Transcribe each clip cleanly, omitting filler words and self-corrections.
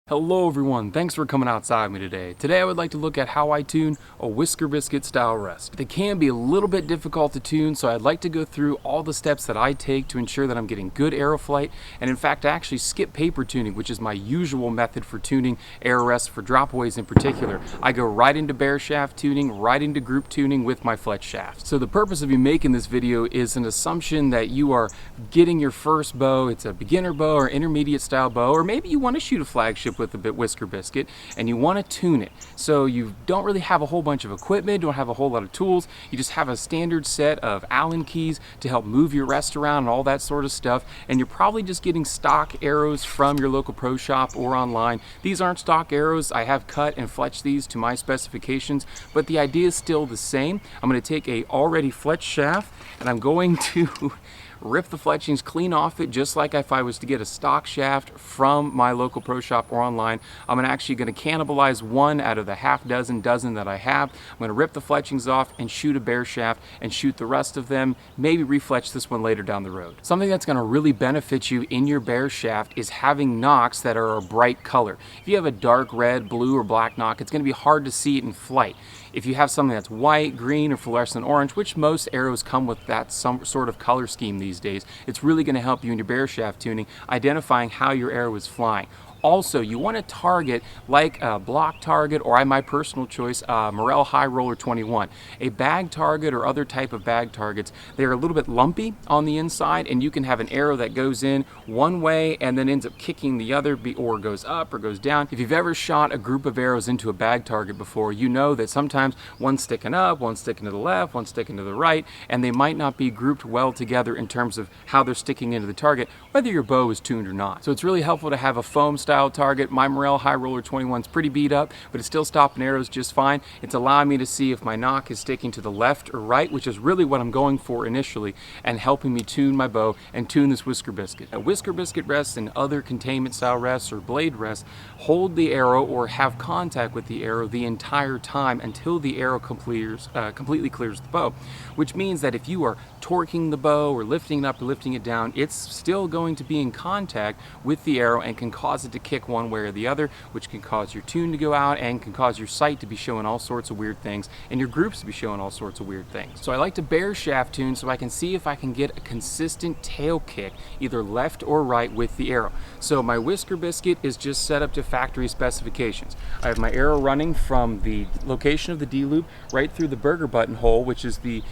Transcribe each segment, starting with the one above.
Hello everyone, thanks for coming outside with me today. Today I would like to look at how I tune a Whisker Biscuit style rest. They can be a little bit difficult to tune, so I'd like to go through all the steps that I take to ensure that I'm getting good arrow flight, and in fact I actually skip paper tuning, which is my usual method for tuning arrow rests for dropaways in particular. I go right into bare shaft tuning, right into group tuning with my fletch shaft. So the purpose of me making this video is an assumption that you are getting your first bow. It's a beginner bow or intermediate style bow, or maybe you want to shoot a flagship with a bit Whisker Biscuit and you want to tune it. So you don't really have a whole bunch of equipment, don't have a whole lot of tools, you just have a standard set of Allen keys to help move your rest around and all that sort of stuff, and you're probably just getting stock arrows from your local pro shop or online. These aren't stock arrows, I have cut and fletched these to my specifications, but the idea is still the same. I'm going to take a already fletched shaft and I'm going to rip the fletchings clean off it, just like if I was to get a stock shaft from my local pro shop or online. I'm actually going to cannibalize one out of the half dozen that I have. I'm going to rip the fletchings off and shoot a bare shaft and shoot the rest of them, maybe refletch this one later down the road. Something that's going to really benefit you in your bare shaft is having nocks that are a bright color. If you have a dark red, blue, or black nock, it's going to be hard to see it in flight. If you have something that's white, green, or fluorescent orange, which most arrows come with that some sort of color scheme these days, it's really going to help you in your bare shaft tuning, identifying how your arrow is flying. Also, you want to target like a block target, or my personal choice, Morel High Roller 21. A bag target or other type of bag targets, they're a little bit lumpy on the inside, and you can have an arrow that goes in one way and then ends up kicking the other, or goes up or goes down. If you've ever shot a group of arrows into a bag target before, you know that sometimes one's sticking up, one's sticking to the left, one's sticking to the right, and they might not be grouped well together in terms of how they're sticking into the target, whether your bow is tuned or not. So it's really helpful to have a foam style target. My Morel High Roller 21 is pretty beat up, but it's still stopping arrows just fine. It's allowing me to see if my nock is sticking to the left or right, which is really what I'm going for initially, and helping me tune my bow and tune this Whisker Biscuit. A Whisker Biscuit rests and other containment style rests or blade rests hold the arrow or have contact with the arrow the entire time until the arrow completely clears the bow, which means that if you are torquing the bow or lifting it up or lifting it down, it's still going to be in contact with the arrow and can cause it to kick one way or the other, which can cause your tune to go out and can cause your sight to be showing all sorts of weird things and your groups to be showing all sorts of weird things. So I like to bare shaft tune so I can see if I can get a consistent tail kick either left or right with the arrow. So my Whisker Biscuit is just set up to factory specifications. I have my arrow running from the location of the D-loop right through the burger button hole, which is the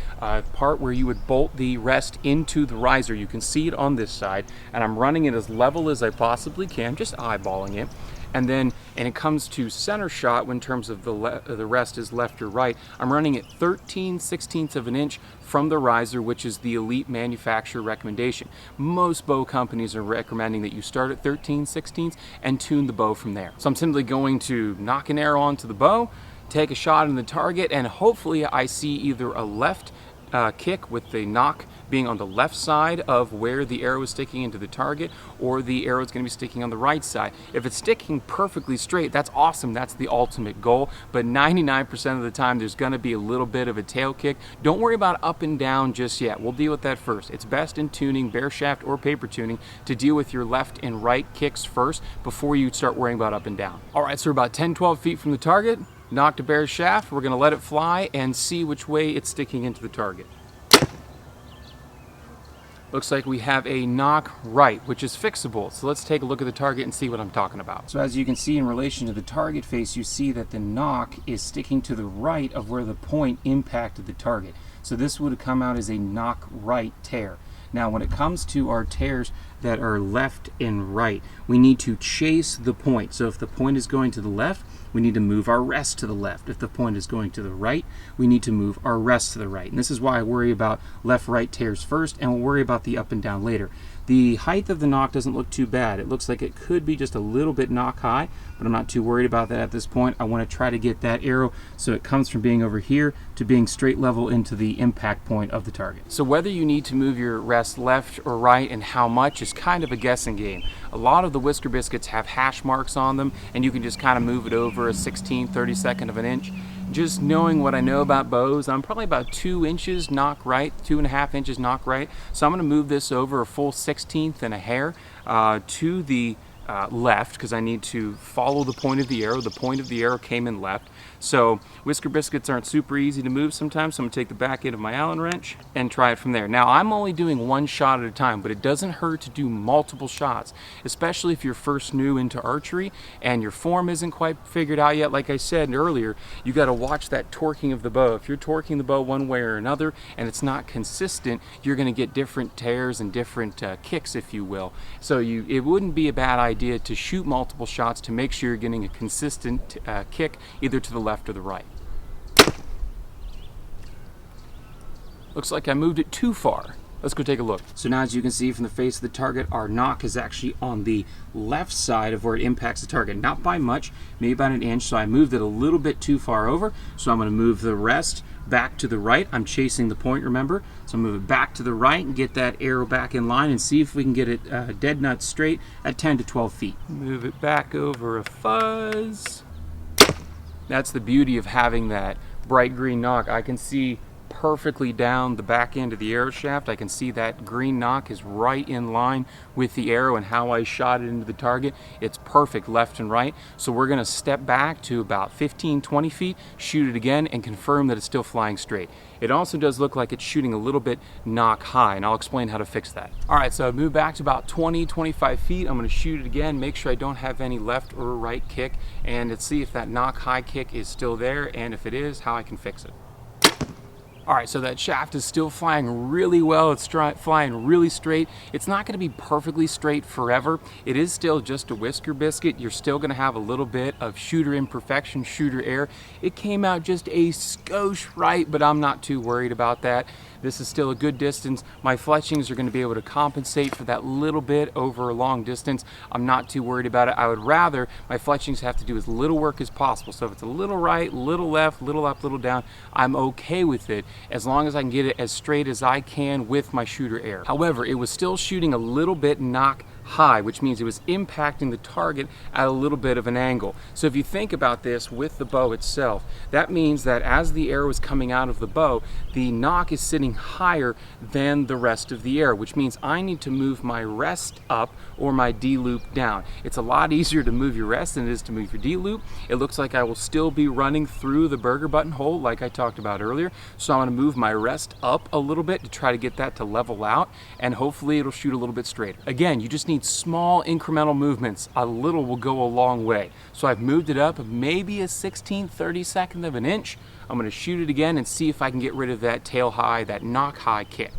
part where you would bolt the rest into the riser. You can see it on this side, and I'm running it as level as I possibly can, just eyeballing it. And then, and it comes to center shot in terms of the rest is left or right, I'm running it 13/16 of an inch from the riser, which is the elite manufacturer recommendation. Most bow companies are recommending that you start at 13/16 and tune the bow from there. So I'm simply going to knock an arrow onto the bow, take a shot in the target, and hopefully I see either a left kick with the nock being on the left side of where the arrow is sticking into the target, or the arrow is going to be sticking on the right side. If it's sticking perfectly straight, that's awesome, that's the ultimate goal, but 99% of the time there's going to be a little bit of a tail kick. Don't worry about up and down just yet, we'll deal with that first. It's best in tuning, bare shaft or paper tuning, to deal with your left and right kicks first before you start worrying about up and down. Alright, so we're about 10-12 feet from the target, knocked a bare shaft, we're going to let it fly and see which way it's sticking into the target. Looks like we have a nock right, which is fixable. So let's take a look at the target and see what I'm talking about. So as you can see in relation to the target face, you see that the nock is sticking to the right of where the point impacted the target. So this would come out as a nock right tear. Now when it comes to our tears that are left and right, we need to chase the point. So if the point is going to the left, we need to move our rest to the left. If the point is going to the right, we need to move our rest to the right. And this is why I worry about left-right tears first, and we'll worry about the up and down later. The height of the nock doesn't look too bad. It looks like it could be just a little bit nock high, but I'm not too worried about that at this point. I want to try to get that arrow so it comes from being over here to being straight level into the impact point of the target. So whether you need to move your rest left or right and how much is kind of a guessing game. A lot of the Whisker Biscuits have hash marks on them, and you can just kind of move it over a 16/32 of an inch. Just knowing what I know about bows, I'm probably about 2 inches nock right, 2.5 inches nock right. So I'm going to move this over a full 1/16 and a hair to the left because I need to follow the point of the arrow. The point of the arrow came in left. So Whisker biscuits aren't super easy to move sometimes, so I'm going to take the back end of my Allen wrench and try it from there. Now I'm only doing one shot at a time, but it doesn't hurt to do multiple shots, especially if you're first new into archery and your form isn't quite figured out yet. Like I said earlier, you got to watch that torquing of the bow. If you're torquing the bow one way or another and it's not consistent, you're going to get different tears and different kicks, if you will. So it wouldn't be a bad idea to shoot multiple shots to make sure you're getting a consistent kick either to the left or the right. Looks like I moved it too far. Let's go take a look. So now, as you can see from the face of the target, our knock is actually on the left side of where it impacts the target. Not by much, maybe about an inch, so I moved it a little bit too far over. So I'm going to move the rest back to the right. I'm chasing the point, remember? So move it back to the right and get that arrow back in line and see if we can get it dead nut straight at 10 to 12 feet. Move it back over a fuzz. That's the beauty of having that bright green knock. I can see perfectly down the back end of the arrow shaft. I can see that green knock is right in line with the arrow and how I shot it into the target. It's perfect left and right. So we're going to step back to about 15-20 feet, shoot it again, and confirm that it's still flying straight. It also does look like it's shooting a little bit knock high, and I'll explain how to fix that. All right, so I've moved back to about 20-25 feet. I'm going to shoot it again, make sure I don't have any left or right kick, and let's see if that knock high kick is still there, and if it is, how I can fix it. All right, so that shaft is still flying really well. It's flying really straight. It's not going to be perfectly straight forever. It is still just a Whisker biscuit. You're still going to have a little bit of shooter imperfection, shooter error. It came out just a skosh right, but I'm not too worried about that. This is still a good distance. My fletchings are going to be able to compensate for that little bit over a long distance. I'm not too worried about it. I would rather my fletchings have to do as little work as possible. So if it's a little right, little left, little up, little down, I'm okay with it as long as I can get it as straight as I can with my shooter error. However, it was still shooting a little bit knock high, which means it was impacting the target at a little bit of an angle. So if you think about this with the bow itself, that means that as the arrow is coming out of the bow, the knock is sitting higher than the rest of the arrow, which means I need to move my rest up or my D-loop down. It's a lot easier to move your rest than it is to move your D-loop. It looks like I will still be running through the burger button hole like I talked about earlier. So I'm going to move my rest up a little bit to try to get that to level out, and hopefully it'll shoot a little bit straighter. Again, you just need small incremental movements. A little will go a long way. So I've moved it up maybe a 16/32 of an inch. I'm going to shoot it again and see if I can get rid of that tail high, that knock high kick.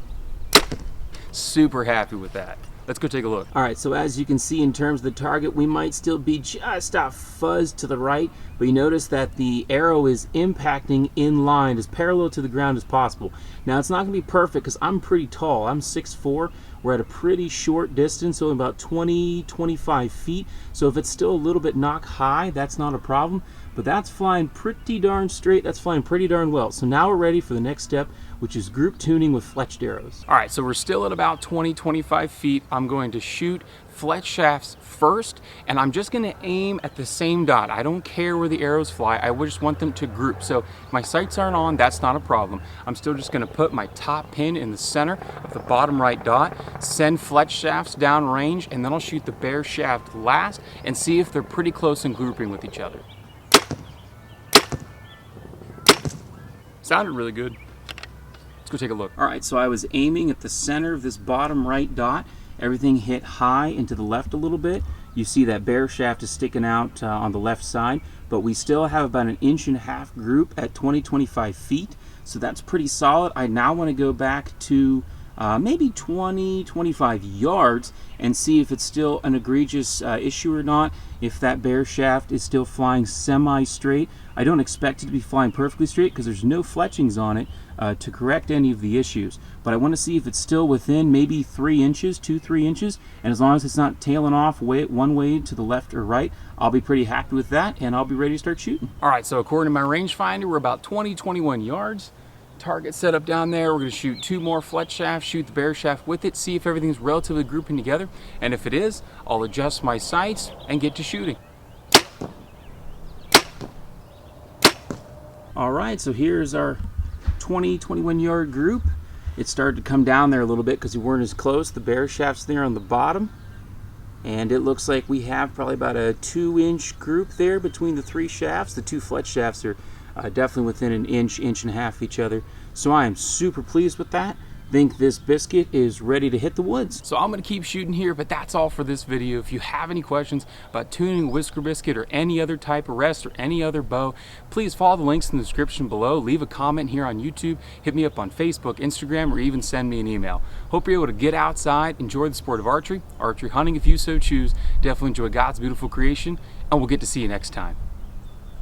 Super happy with that. Let's go take a look. All right, so as you can see in terms of the target, we might still be just a fuzz to the right, but you notice that the arrow is impacting in line as parallel to the ground as possible. Now, it's not going to be perfect because I'm pretty tall. I'm 6'4". We're at a pretty short distance, only about 20-25 feet. So if it's still a little bit knock high, that's not a problem. But that's flying pretty darn straight. That's flying pretty darn well. So now we're ready for the next step, which is group tuning with fletched arrows. All right, so we're still at about 20-25 feet. I'm going to shoot fletch shafts first, and I'm just going to aim at the same dot. I don't care where the arrows fly. I just want them to group. So if my sights aren't on, that's not a problem. I'm still just going to put my top pin in the center of the bottom right dot, send fletch shafts down range, and then I'll shoot the bare shaft last and see if they're pretty close in grouping with each other. Sounded really good. Let's go take a look. All right, so I was aiming at the center of this bottom right dot. Everything hit high and to the left a little bit. You see that bare shaft is sticking out on the left side, but we still have about an 1.5 inch group at 20-25 feet. So that's pretty solid. I now want to go back to maybe 20-25 yards and see if it's still an egregious issue or not. If that bare shaft is still flying semi-straight. I don't expect it to be flying perfectly straight because there's no fletchings on it to correct any of the issues. But I want to see if it's still within maybe 3 inches, 2-3 inches, and as long as it's not tailing off one way to the left or right, I'll be pretty happy with that, and I'll be ready to start shooting. All right, so according to my rangefinder, we're about 20-21 yards. Target set up down there. We're going to shoot 2 more fletch shafts, shoot the bare shaft with it, see if everything's relatively grouping together, and if it is, I'll adjust my sights and get to shooting. All right, so here's our 20-21 yard group. It started to come down there a little bit because we weren't as close. The bare shaft's there on the bottom. And it looks like we have probably about a 2-inch group there between the 3 shafts. The 2 fletch shafts are definitely within an inch and a half of each other. So I am super pleased with that. Think this biscuit is ready to hit the woods. So I'm gonna keep shooting here, but that's all for this video. If you have any questions about tuning Whisker Biscuit or any other type of rest or any other bow, please follow the links in the description below. Leave a comment here on YouTube, hit me up on Facebook, Instagram, or even send me an email. Hope you're able to get outside, enjoy the sport of archery hunting if you so choose. Definitely enjoy God's beautiful creation, and we'll get to see you next time.